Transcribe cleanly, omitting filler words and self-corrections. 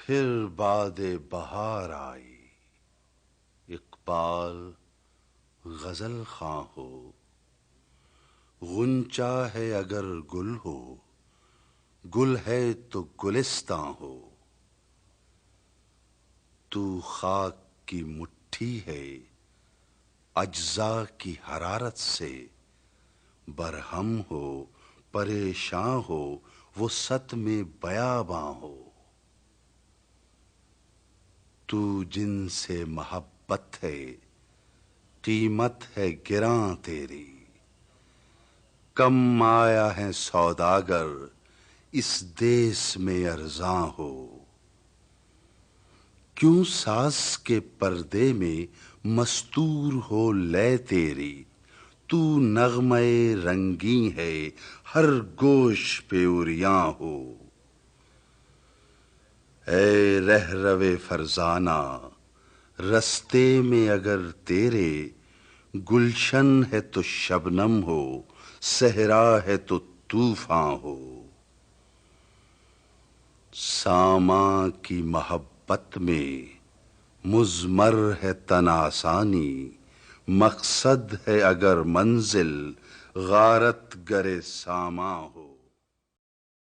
پھر باد بہار آئی، اقبال غزل خواں ہو، غنچہ ہے اگر گل ہو، گل ہے تو گلستاں ہو، تو خاک کی مٹھی ہے اجزا کی حرارت سے، برہم ہو پریشاں ہو وسعت میں بیاباں ہو، تو جن سے محبت ہے قیمت ہے گراں تیری، کم آیا ہے سوداگر اس دیس میں ارزاں ہو، کیوں ساز کے پردے میں مستور ہو لے تیری، تو نغمہ رنگیں ہے ہر گوش پہ عریاں ہو، اے رہرو فرزانہ رستے میں اگر تیرے گلشن ہے تو شبنم ہو، صحرا ہے تو طوفاں ہو، ساما کی محبت میں مضمر ہے تن آسانی، مقصد ہے اگر منزل غارت گر ساما ہو۔